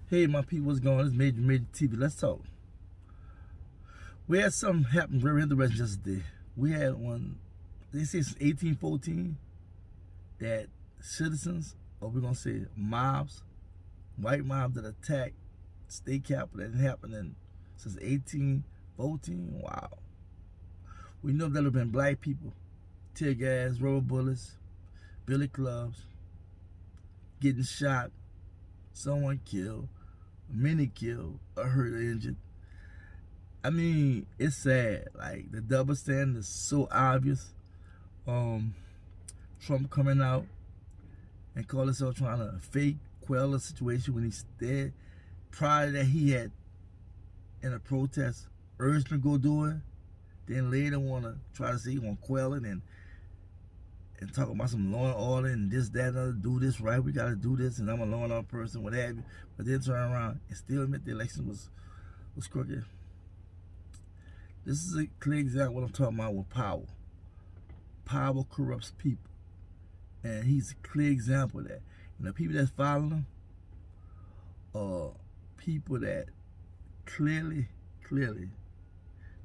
Hey, my people, what's going on? It's Major TV. Let's talk. We had something happen very interesting yesterday. We had one, they say since 1814, that citizens, or we're going to say mobs, white mobs that attacked state capitol, that didn't happen since 1814. Wow. We know there have been black people, tear gas, rubber bullets, billy clubs, getting shot, someone killed, many killed, or hurt or injured. I mean, it's sad. Like, the double standard is so obvious. Trump coming out and calling himself trying to fake quell a situation when he's dead. Prior to that, he had, in a protest, urged him to go do it. Then later want to try to say he want to quell it and talk about some law and order and this, that, and other. Do this right. We got to do this, and I'm a law and order person, what have you. But then turn around and still admit the election was crooked. This is a clear example of what I'm talking about with power. Power corrupts people. And he's a clear example of that. And the people that follow him are people that clearly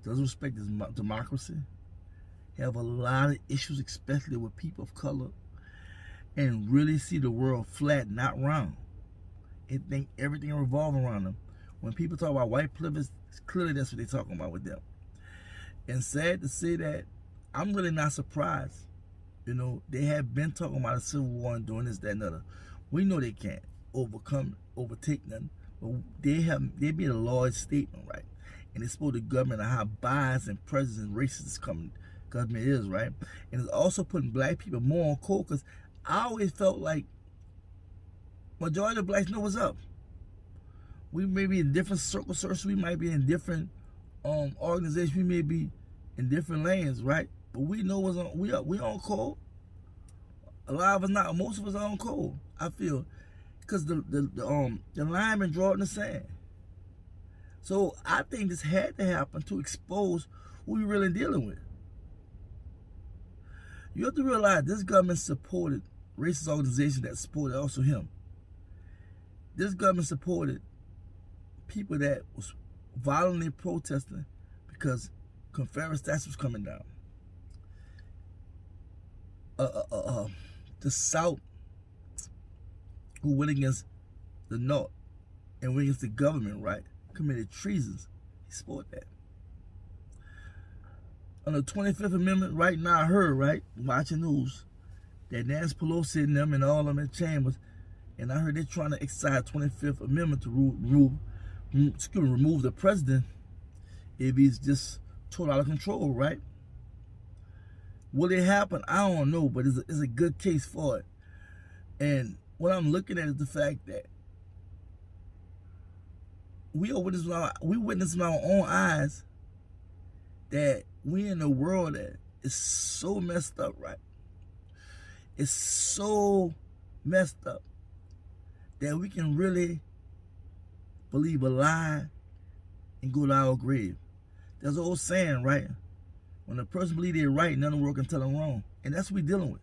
doesn't respect his democracy, have a lot of issues, especially with people of color, and really see the world flat, not round, and think everything revolves around them. When people talk about white privilege, clearly that's what they're talking about with them. And sad to say that, I'm really not surprised. You know, they have been talking about a civil war and doing this, that, and other. We know they can't overtake nothing, but they made a large statement, right? And it's supposed to government how biased and prejudice and racist this government is, right? And it's also putting black people more on cold, because I always felt like majority of blacks know what's up. We may be in different circles, we might be in different organizations, we may be in different lanes, right? But we know what's on. We on code. A lot of us not. Most of us are on code, I feel, because the line been drawn in the sand. So I think this had to happen to expose who we really dealing with. You have to realize this government supported racist organizations that supported also him. This government supported people that was violently protesting because Confederate statues was coming down. The South, who went against the North and went against the government, right, committed treasons. He supported that. On the 25th Amendment, right now I heard, right, watching news, that Nancy Pelosi and them and all of them in chambers, and I heard they're trying to exercise 25th Amendment to remove the president if he's just total out of control, right? Will it happen? I don't know, but it's a good case for it. And what I'm looking at is the fact that we witness in our own eyes that we in a world that is so messed up, right? It's so messed up that we can really believe a lie and go to our grave. There's an old saying, right? When a person believes they're right, none of the world can tell them wrong. And that's what we're dealing with.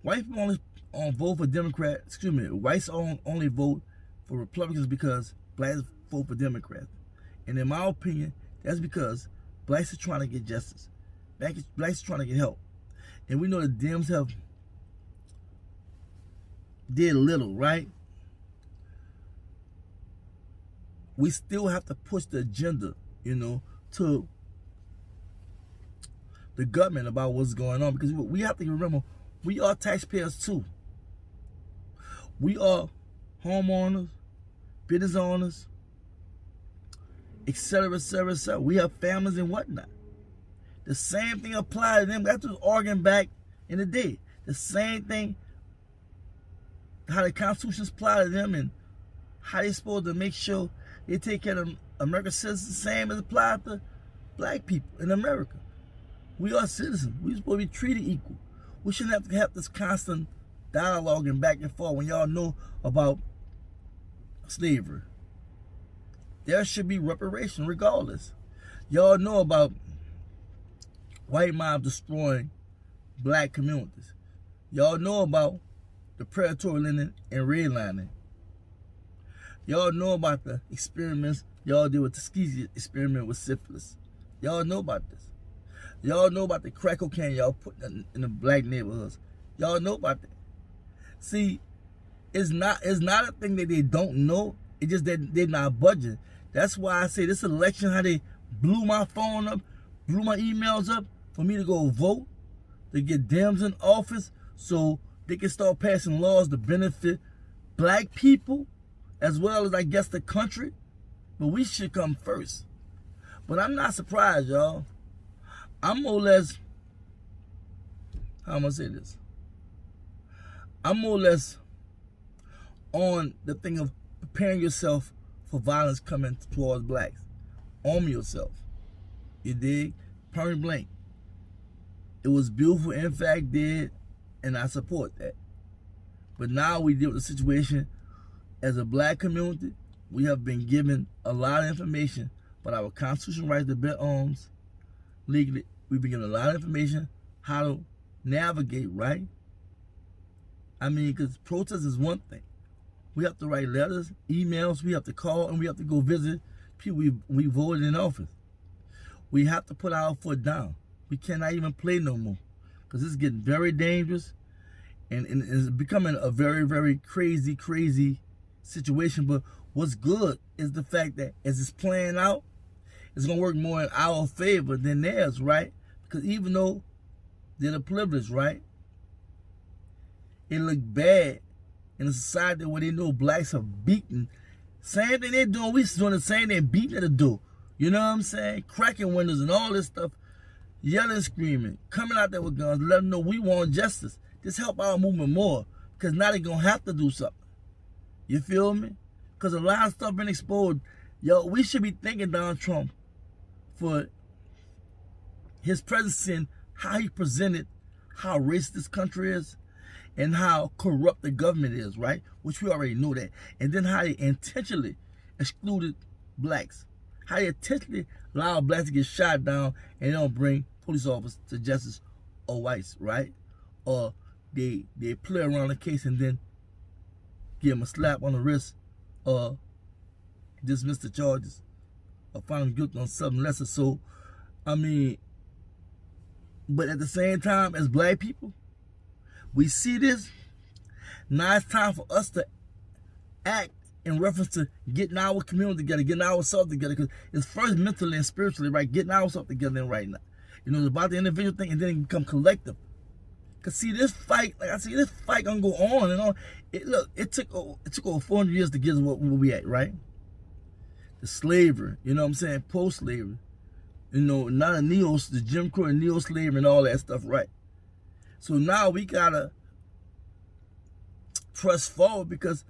White people only vote for Democrats, whites only vote for Republicans because blacks vote for Democrats. And in my opinion, that's because blacks are trying to get justice. Blacks are trying to get help. And we know the Dems have did little, right? We still have to push the agenda, to the government about what's going on, because we have to remember, we are taxpayers too. We are homeowners, business owners, etc., etc., etc. We have families and whatnot. The same thing applies to them. That's what's arguing back in the day. The same thing, how the constitutions apply to them and how they're supposed to make sure they take care of American citizens, the same as applied to black people in America. We are citizens. We're supposed to be treated equal. We shouldn't have to have this constant dialogue and back and forth when y'all know about slavery. There should be reparation regardless. Y'all know about white mob destroying black communities. Y'all know about the predatory lending and redlining. Y'all know about the experiments y'all did with the Tuskegee experiment with syphilis. Y'all know about this. Y'all know about the crack cocaine y'all put in the black neighborhoods. Y'all know about that. See, it's not a thing that they don't know. It's just that they're not budging. That's why I say this election, how they blew my phone up, blew my emails up for me to go vote, to get Dems in office so they can start passing laws to benefit black people as well as, I guess, the country. But we should come first. But I'm not surprised, y'all. I'm more or less, how am I gonna say this? I'm more or less on the thing of preparing yourself for violence coming towards blacks. Arm yourself. You dig? Point blank. It was beautiful, NFAC did, and I support that. But now we deal with the situation as a black community. We have been given a lot of information about our constitutional right to bear arms legally. We've been given a lot of information how to navigate, right? I mean, because protest is one thing. We have to write letters, emails, we have to call, and we have to go visit people we voted in office. We have to put our foot down. We cannot even play no more because it's getting very dangerous and it's becoming a very, very crazy situation. But what's good is the fact that as it's playing out, it's going to work more in our favor than theirs, right? Because even though they're the privileged, right? It look bad in a society where they know blacks are beaten. Same thing they're doing, we doing the same thing, beating at the door. You know what I'm saying? Cracking windows and all this stuff. Yelling, screaming, coming out there with guns, letting them know we want justice. This help our movement more, because now they're going to have to do something. You feel me? Because a lot of stuff been exposed. Yo, we should be thanking Donald Trump for his presidency and how he presented how racist this country is and how corrupt the government is, right? Which we already know that. And then how they intentionally excluded blacks. How they intentionally allow blacks to get shot down and they don't bring police officers to justice or whites, right? Or they play around the case and then give them a slap on the wrist or dismiss the charges or find them guilty on something lesser. So, I mean, but at the same time, as black people, we see this. Now it's time for us to act in reference to getting our community together, getting ourselves together, because it's first mentally and spiritually, right? Getting ourselves together right now. You know, it's about the individual thing and then it become collective. Because see, this fight, like I see, this fight gonna go on and on. Look, it took over 400 years to get us where we at, right? The slavery, you know what I'm saying? Post-slavery. You know, not a the Jim Crow and neo-slavery and all that stuff, right? So now we gotta press forward because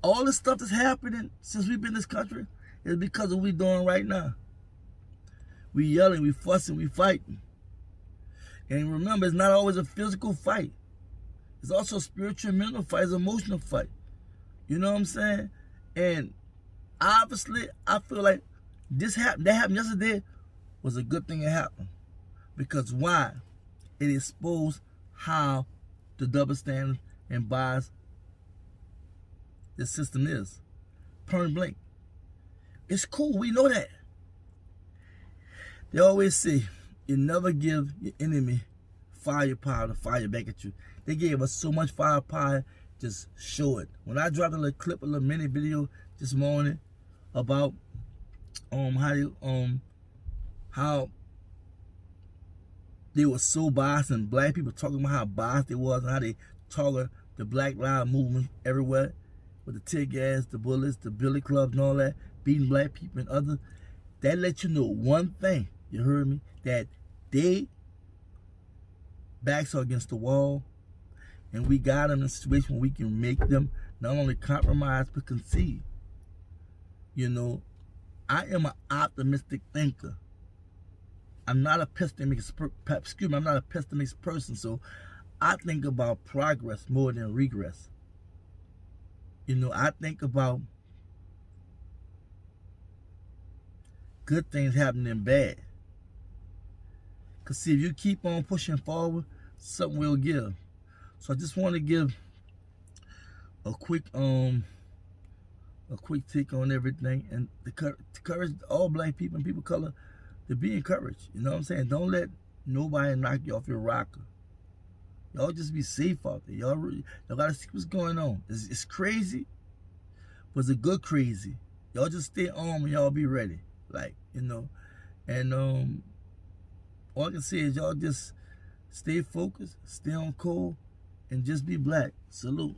all the stuff that's happening since we've been in this country is because of what we're doing right now. We yelling, we fussing, we fighting. And remember, it's not always a physical fight. It's also a spiritual, mental fight, it's an emotional fight. You know what I'm saying? And obviously, I feel like that happened yesterday was a good thing that happened. Because why? It exposed how the double standard and bias the system is. Point blank. It's cool, we know that. They always say, you never give your enemy firepower to fire back at you. They gave us so much firepower, just show it. When I dropped a little clip, a little mini video this morning about how they were so biased and black people talking about how biased they was and how they target the Black Lives Movement everywhere with the tear gas, the bullets, the billy clubs and all that, beating black people and others. That lets you know one thing, you heard me, that they backs are against the wall and we got them in a situation where we can make them not only compromise but concede. You know, I am an optimistic thinker. I'm not a pessimistic person, so I think about progress more than regress. You know, I think about good things happening than bad. Because see, if you keep on pushing forward, something will give. So I just want to give a quick a quick take on everything, and to encourage all black people and people of color to be encouraged. You know what I'm saying? Don't let nobody knock you off your rocker. Y'all just be safe out there. Y'all gotta see what's going on. It's crazy, but it's a good crazy. Y'all just stay on and y'all be ready. Like, you know. And all I can say is y'all just stay focused, stay on cold, and just be black. Salute.